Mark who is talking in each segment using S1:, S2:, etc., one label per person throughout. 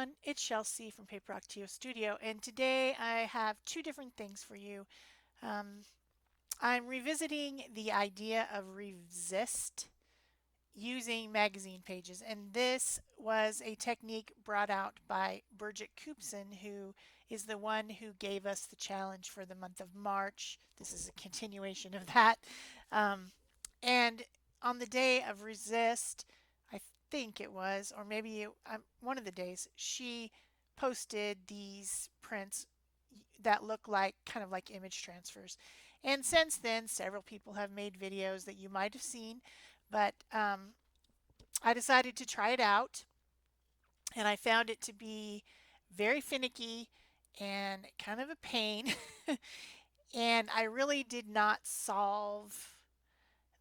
S1: everyone, it's Shel C from PaperOcotilloStudio, and today I have two different things for you. Um, I'm revisiting the idea of resist using magazine pages, and this was a technique brought out by Birgit Koopson, who is the one who gave us the challenge for the month of March. This is a continuation of that. Um, and on the day of resist, I think it was, or maybe one of the days, she posted these prints that look like kind of like image transfers. And since then, several people have made videos that you might have seen, but I decided to try it out, and I found it to be very finicky and kind of a pain. And I really did not solve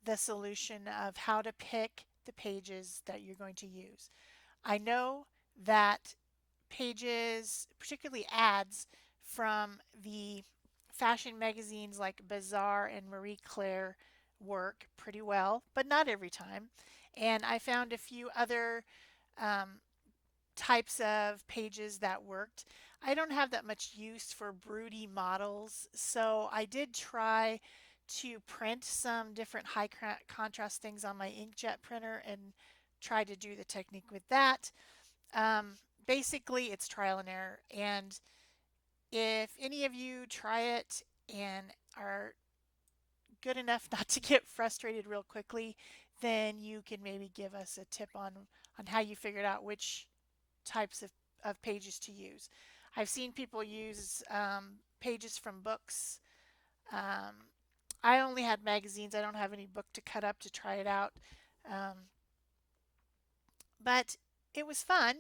S1: the solution of how to pick the pages that you're going to use. I know that pages, particularly ads from the fashion magazines like Bazaar and Marie Claire, work pretty well, but not every time. And I found a few other um, types of pages that worked. I don't have that much use for broody models, so I did try to print some different high contrast things on my inkjet printer and try to do the technique with that. Basically, it's trial and error. And if any of you try it and are good enough not to get frustrated real quickly, then you can maybe give us a tip on how you figured out which types of pages to use. I've seen people use pages from books. Um, I only had magazines. I don't have any book to cut up to try it out. Um, but it was fun,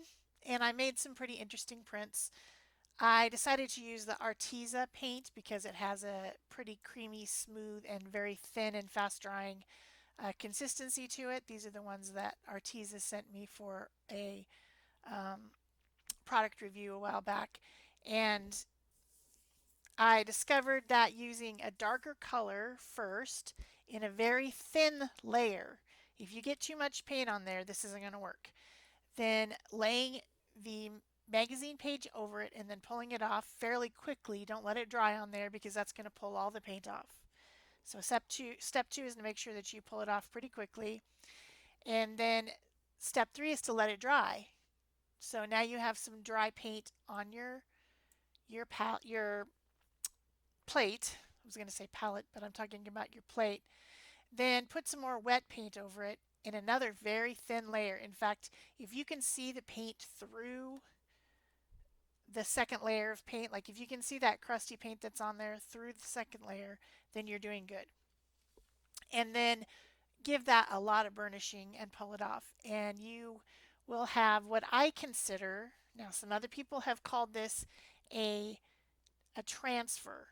S1: and I made some pretty interesting prints. I decided to use the Arteza paint because it has a pretty creamy, smooth, and very thin and fast drying consistency to it. These are the ones that Arteza sent me for a product review a while back. And I discovered that using a darker color first in a very thin layer, if you get too much paint on there, this isn't going to work. Then laying the magazine page over it and then pulling it off fairly quickly. Don't let it dry on there because that's going to pull all the paint off. So step two is to make sure that you pull it off pretty quickly. And then step three is to let it dry. So now you have some dry paint on your plate. I was going to say palette, but I'm talking about your plate. Then put some more wet paint over it in another very thin layer. In fact, if you can see the paint through the second layer of paint, like if you can see that crusty paint that's on there through the second layer, then you're doing good. And then give that a lot of burnishing and pull it off. And you will have what I consider, now some other people have called this a a transfer,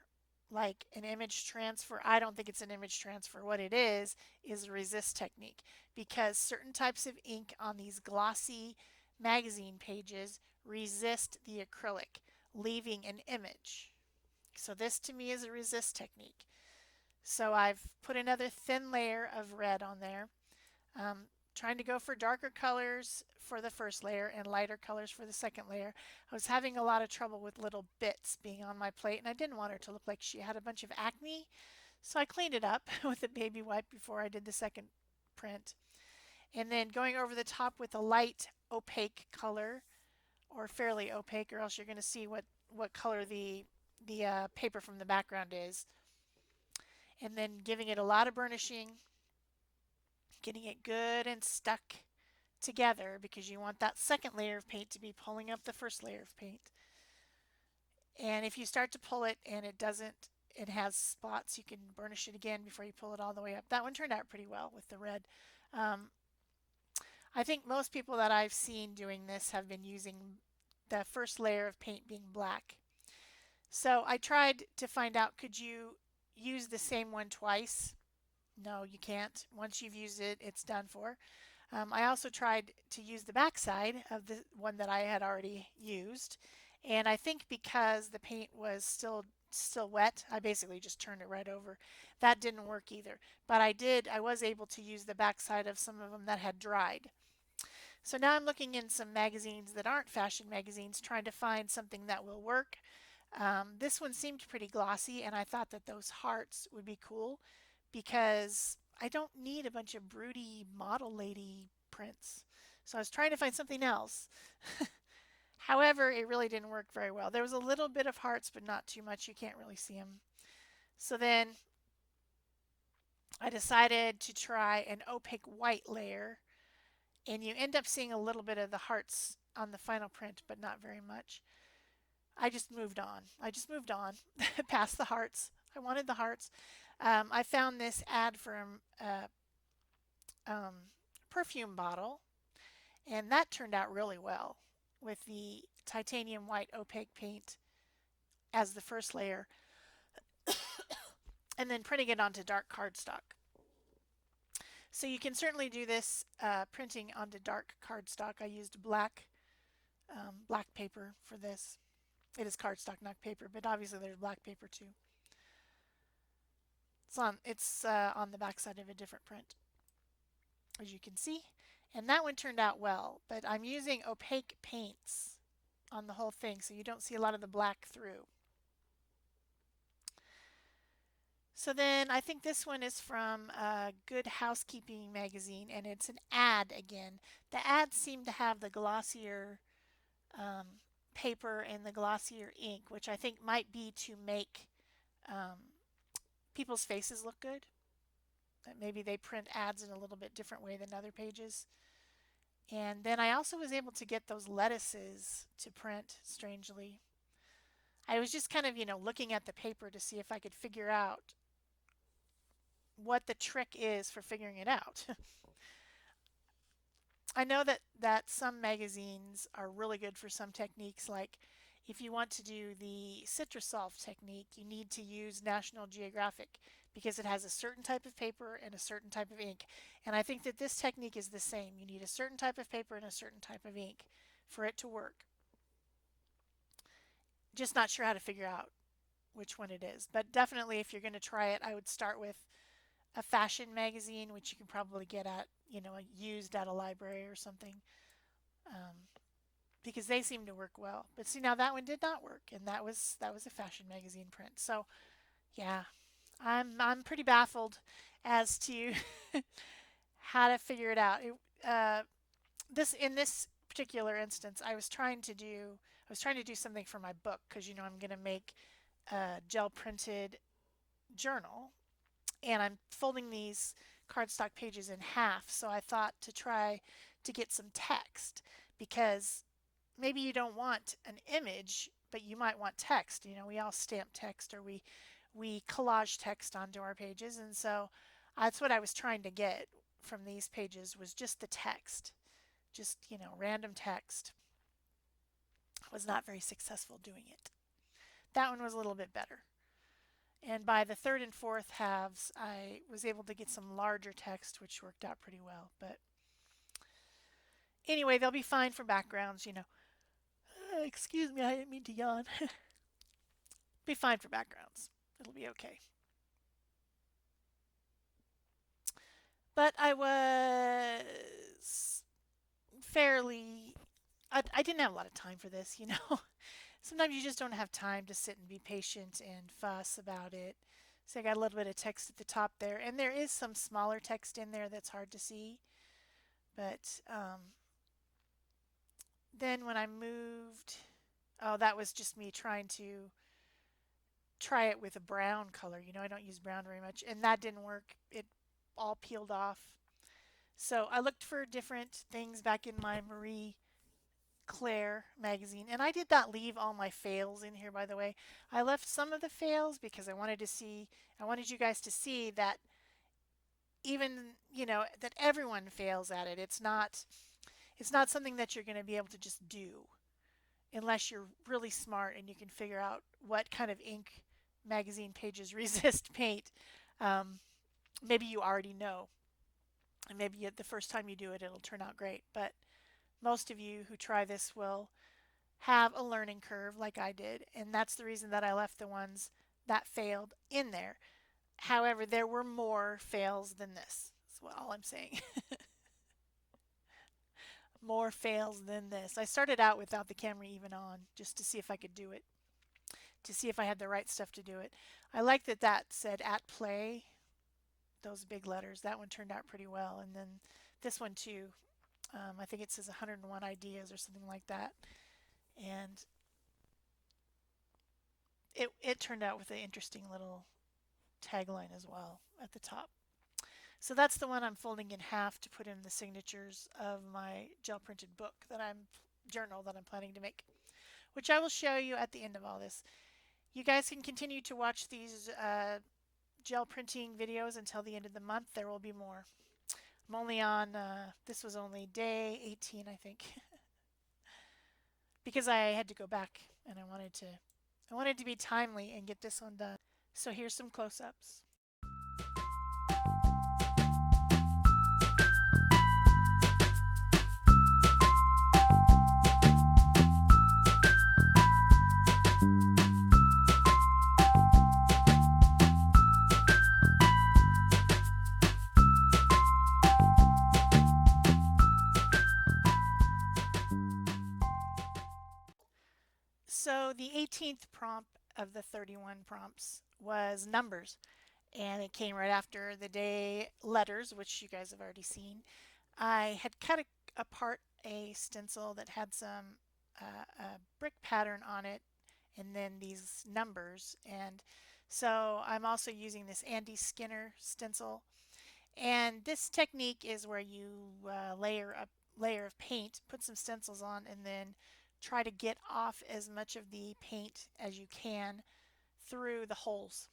S1: like an image transfer. I don't think it's an image transfer. What it is a resist technique because certain types of ink on these glossy magazine pages resist the acrylic, leaving an image. So this to me is a resist technique. So I've put another thin layer of red on there. Trying to go for darker colors for the first layer and lighter colors for the second layer. I was having a lot of trouble with little bits being on my plate, and I didn't want her to look like she had a bunch of acne, so I cleaned it up with a baby wipe before I did the second print. And then going over the top with a light opaque color, or fairly opaque, or else you're going to see what color the paper from the background is. And then giving it a lot of burnishing, getting it good and stuck together because you want that second layer of paint to be pulling up the first layer of paint. And if you start to pull it and it has spots, you can burnish it again before you pull it all the way up. That one turned out pretty well with the red. Um, I think most people that I've seen doing this have been using the first layer of paint being black. So I tried to find out, could you use the same one twice? No, you can't. Once you've used it, it's done for. I also tried to use the backside of the one that I had already used, and I think because the paint was still wet, I basically just turned it right over. That didn't work either. But I was able to use the backside of some of them that had dried. So now I'm looking in some magazines that aren't fashion magazines, trying to find something that will work. This one seemed pretty glossy, and I thought that those hearts would be cool because I don't need a bunch of broody model lady prints. So I was trying to find something else. However, it really didn't work very well. There was a little bit of hearts, but not too much. You can't really see them. So then I decided to try an opaque white layer, and you end up seeing a little bit of the hearts on the final print, but not very much. I just moved on. I just moved on past the hearts. I wanted the hearts. I found this ad from a perfume bottle, and that turned out really well with the titanium white opaque paint as the first layer, and then printing it onto dark cardstock. So you can certainly do this printing onto dark cardstock. I used black paper for this. It is cardstock, not paper, but obviously there's black paper too. It's on the back side of a different print, as you can see. And that one turned out well, but I'm using opaque paints on the whole thing, so you don't see a lot of the black through. So then I think this one is from Good Housekeeping magazine, and it's an ad again. The ads seem to have the glossier paper and the glossier ink, which I think might be to make people's faces look good. Maybe they print ads in a little bit different way than other pages. And then I also was able to get those lettuces to print strangely. I was just kind of, looking at the paper to see if I could figure out what the trick is for figuring it out. I know that some magazines are really good for some techniques, like if you want to do the Citrusolve technique, you need to use National Geographic because it has a certain type of paper and a certain type of ink. And I think that this technique is the same. You need a certain type of paper and a certain type of ink for it to work. Just not sure how to figure out which one it is. But definitely, if you're going to try it, I would start with a fashion magazine, which you can probably get at, used at a library or something, because they seem to work well. But see, now that one did not work, and that was a fashion magazine print. So yeah, I'm pretty baffled as to how to figure it out. This in this particular instance, I was trying to do something for my book because I'm going to make a gel printed journal, and I'm folding these cardstock pages in half. So I thought to try to get some text because maybe you don't want an image, but you might want text. We all stamp text or we collage text onto our pages, and so that's what I was trying to get from these pages was just the text, just random text. I was not very successful doing it. That one was a little bit better. And by the third and fourth halves, I was able to get some larger text, which worked out pretty well. But anyway, they'll be fine for backgrounds. Excuse me, I didn't mean to yawn. Be fine for backgrounds. It'll be okay. But I was fairly. I didn't have a lot of time for this. Sometimes you just don't have time to sit and be patient and fuss about it. So I got a little bit of text at the top there, and there is some smaller text in there that's hard to see. But then when I moved, oh, that was just me trying to try it with a brown color. I don't use brown very much, and that didn't work. It all peeled off. So I looked for different things back in my Marie Claire magazine, and I did not leave all my fails in here, by the way. I left some of the fails because I wanted you guys to see that even, that everyone fails at it. It's not something that you're going to be able to just do unless you're really smart and you can figure out what kind of ink magazine pages resist paint. Um, Maybe you already know, and maybe the first time you do it, it'll turn out great. But most of you who try this will have a learning curve like I did, and that's the reason that I left the ones that failed in there. However, there were more fails than this. That's all I'm saying. more fails than this. I started out without the camera even on just to see if I could do it, to see if I had the right stuff to do it. I like that that said at play, those big letters. That one turned out pretty well. And then this one too. I think it says 101 ideas or something like that. And it turned out with an interesting little tagline as well at the top. So that's the one I'm folding in half to put in the signatures of my gel printed book that I'm journal that I'm planning to make, which I will show you at the end of all this. You guys can continue to watch these gel printing videos until the end of the month. There will be more. I'm only on, this was only day 18, I think, because I had to go back and I wanted to be timely and get this one done. So here's some close-ups. So the 18th prompt of the 31 prompts was numbers, and it came right after the day letters, which you guys have already seen. I had cut apart a stencil that had some a brick pattern on it and then these numbers, and so I'm also using this Andy Skinner stencil, and this technique is where you layer a layer of paint, put some stencils on, and then try to get off as much of the paint as you can through the holes.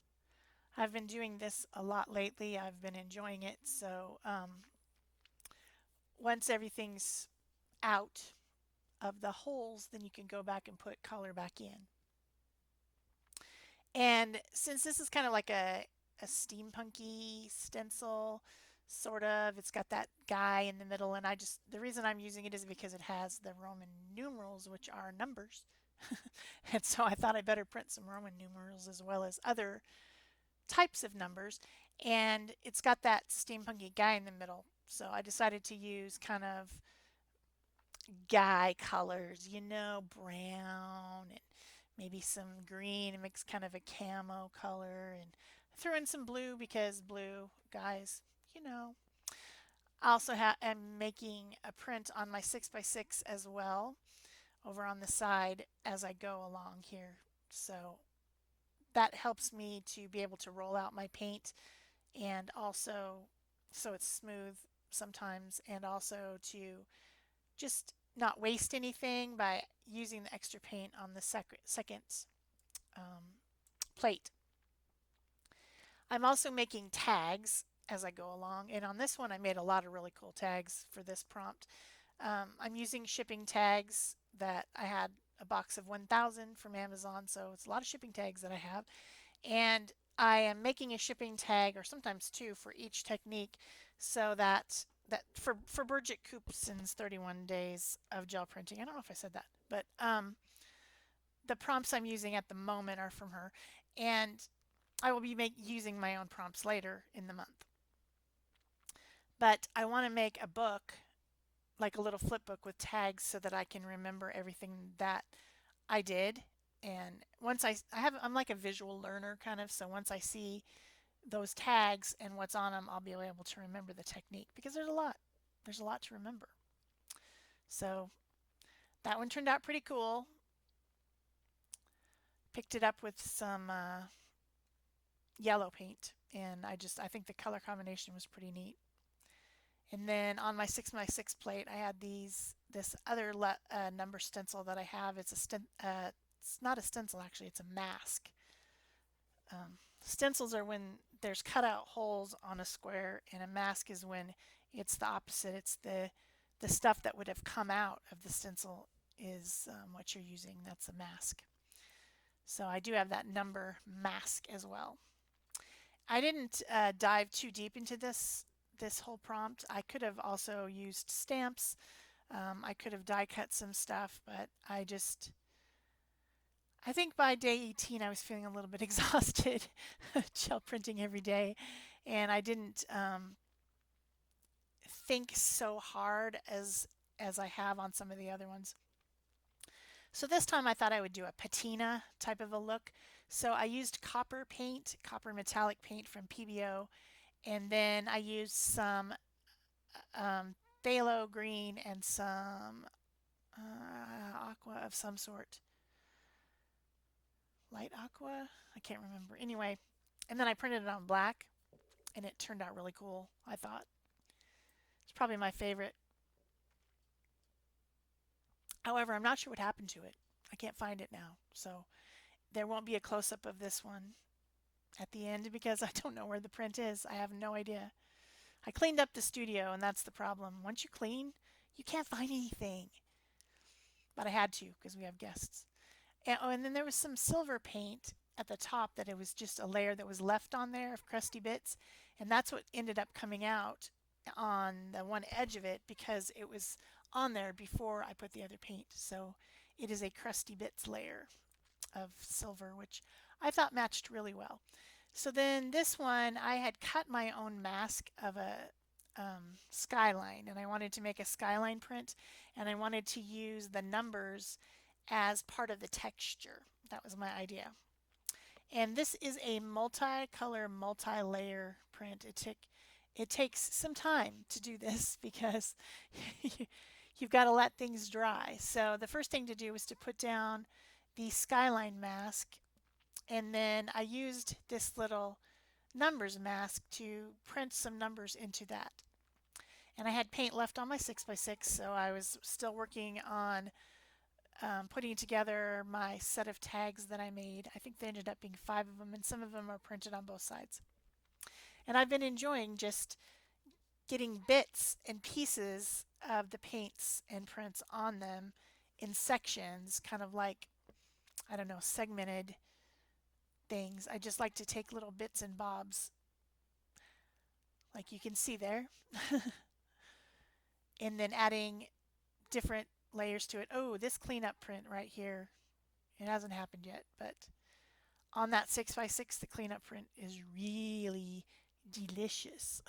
S1: I've been doing this a lot lately. I've been enjoying it. So once everything's out of the holes, then you can go back and put color back in. And since this is kind of like a steampunky stencil, sort of, it's got that guy in the middle, and the reason I'm using it is because it has the Roman numerals, which are numbers. And so I thought I better print some Roman numerals as well as other types of numbers. And it's got that steampunky guy in the middle. So I decided to use kind of guy colors, brown and maybe some green and mix kind of a camo color, and threw in some blue because blue guys, you know. I also am making a print on my 6x6 as well over on the side as I go along here. So that helps me to be able to roll out my paint, and also so it's smooth sometimes, and also to just not waste anything by using the extra paint on the second plate. I'm also making tags as I go along, and on this one I made a lot of really cool tags for this prompt. I'm using shipping tags that I had a box of 1,000 from Amazon, so it's a lot of shipping tags that I have. And I am making a shipping tag, or sometimes two, for each technique, so that for Bridget Coopson's 31 days of gel printing. I don't know if I said that, but the prompts I'm using at the moment are from her, and I will be using my own prompts later in the month. But I want to make a book, like a little flip book with tags, so that I can remember everything that I did. And once I'm like a visual learner kind of, so once I see those tags and what's on them, I'll be able to remember the technique, because there's a lot. There's a lot to remember. So that one turned out pretty cool. Picked it up with some yellow paint, and I think the color combination was pretty neat. And then on my 6x6 plate, I had this other number stencil that I have. It's not a stencil actually, it's a mask. Stencils are when there's cutout holes on a square, and a mask is when it's the opposite. It's the stuff that would have come out of the stencil is what you're using. That's a mask. So I do have that number mask as well. I didn't dive too deep into this whole prompt. I could have also used stamps. I could have die cut some stuff, but I think by day 18 I was feeling a little bit exhausted gel printing every day, and I didn't think so hard as as I have on some of the other ones. So this time I thought I would do a patina type of a look. So I used copper paint, copper metallic paint from PBO, and then I used some phthalo green and some aqua of some sort. Light aqua? I can't remember. Anyway, and then I printed it on black, and it turned out really cool, I thought. It's probably my favorite. However, I'm not sure what happened to it. I can't find it now. So there won't be a close-up of this one at the end because I don't know where the print is. I have no idea. I cleaned up the studio, and that's the problem. Once you clean, you can't find anything. But I had to because we have guests. And then there was some silver paint at the top that it was just a layer that was left on there of crusty bits. And that's what ended up coming out on the one edge of it because it was on there before I put the other paint. So it is a crusty bits layer of silver, which I thought matched really well. So then this one, I had cut my own mask of a skyline, and I wanted to make a skyline print, and I wanted to use the numbers as part of the texture. That was my idea. And this is a multicolor, multi-layer print. It takes some time to do this because you've got to let things dry. So the first thing to do was to put down the skyline mask, and then I used this little numbers mask to print some numbers into that. And I had paint left on my 6x6, so I was still working on putting together my set of tags that I made. I think there ended up being 5 of them, and some of them are printed on both sides. And I've been enjoying just getting bits and pieces of the paints and prints on them in sections, kind of like, I don't know, segmented things. I just like to take little bits and bobs, like you can see there, and then adding different layers to it. Oh, this cleanup print right here, it hasn't happened yet, but on that 6x6, the cleanup print is really delicious.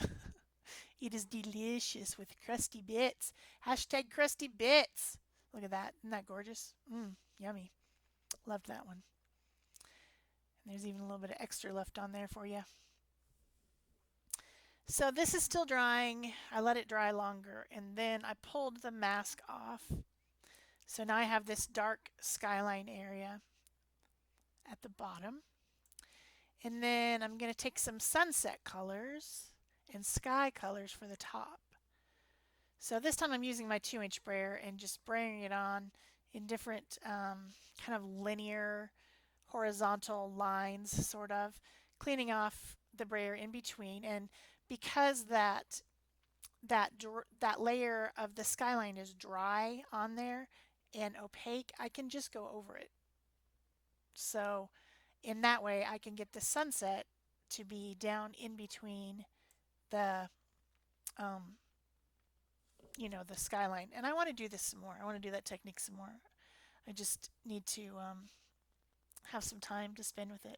S1: It is delicious with crusty bits. Hashtag crusty bits. Look at that. Isn't that gorgeous? Yummy. Loved that one. And there's even a little bit of extra left on there for you. So this is still drying. I let it dry longer, and then I pulled the mask off. So now I have this dark skyline area at the bottom. And then I'm going to take some sunset colors and sky colors for the top. So this time I'm using my 2-inch sprayer and just spraying it on in different kind of linear horizontal lines, sort of, cleaning off the brayer in between. And because that layer of the skyline is dry on there and opaque, I can just go over it. So in that way, I can get the sunset to be down in between the the skyline. And I want to do this some more. I want to do that technique some more. I just need to have some time to spend with it.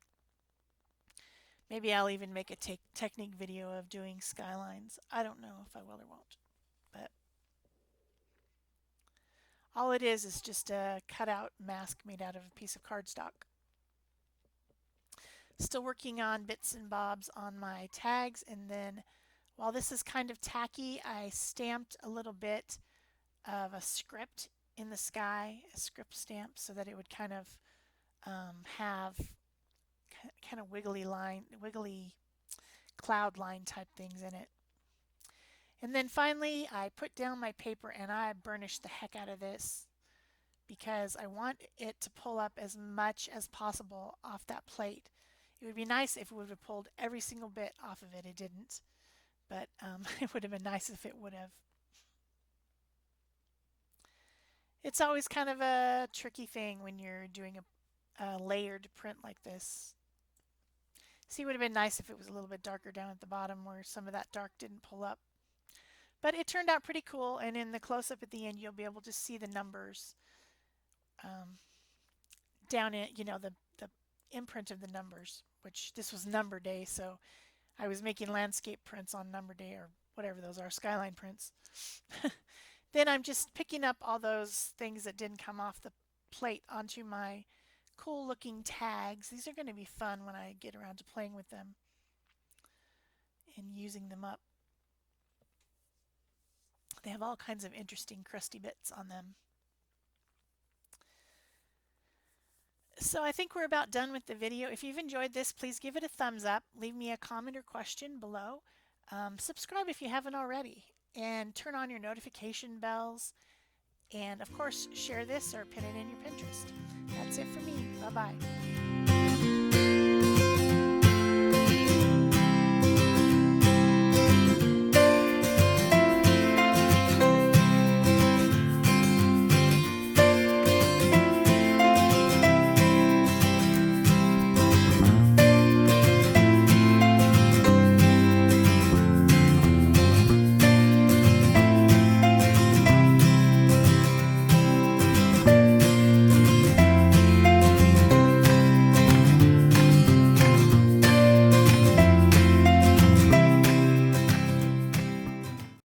S1: Maybe I'll even make a technique video of doing skylines. I don't know if I will or won't. But all it is just a cutout mask made out of a piece of cardstock. Still working on bits and bobs on my tags, and then while this is kind of tacky, I stamped a little bit of a script in the sky, a script stamp, so that it would kind of have kind of wiggly cloud line type things in it. And then finally, I put down my paper and I burnished the heck out of this because I want it to pull up as much as possible off that plate. It would be nice if it would have pulled every single bit off of it. It didn't, but it would have been nice if it would have. It's always kind of a tricky thing when you're doing a layered print like this. See, it would have been nice if it was a little bit darker down at the bottom where some of that dark didn't pull up. But it turned out pretty cool, and in the close-up at the end, you'll be able to see the numbers down in, the imprint of the numbers, which this was number day, so I was making landscape prints on number day or whatever those are, skyline prints. Then I'm just picking up all those things that didn't come off the plate onto my cool looking tags. These are going to be fun when I get around to playing with them and using them up. They have all kinds of interesting crusty bits on them. So I think we're about done with the video. If you've enjoyed this, please give it a thumbs up. Leave me a comment or question below. Subscribe if you haven't already. And turn on your notification bells. And of course, share this or pin it in your Pinterest. That's it for me. Bye-bye.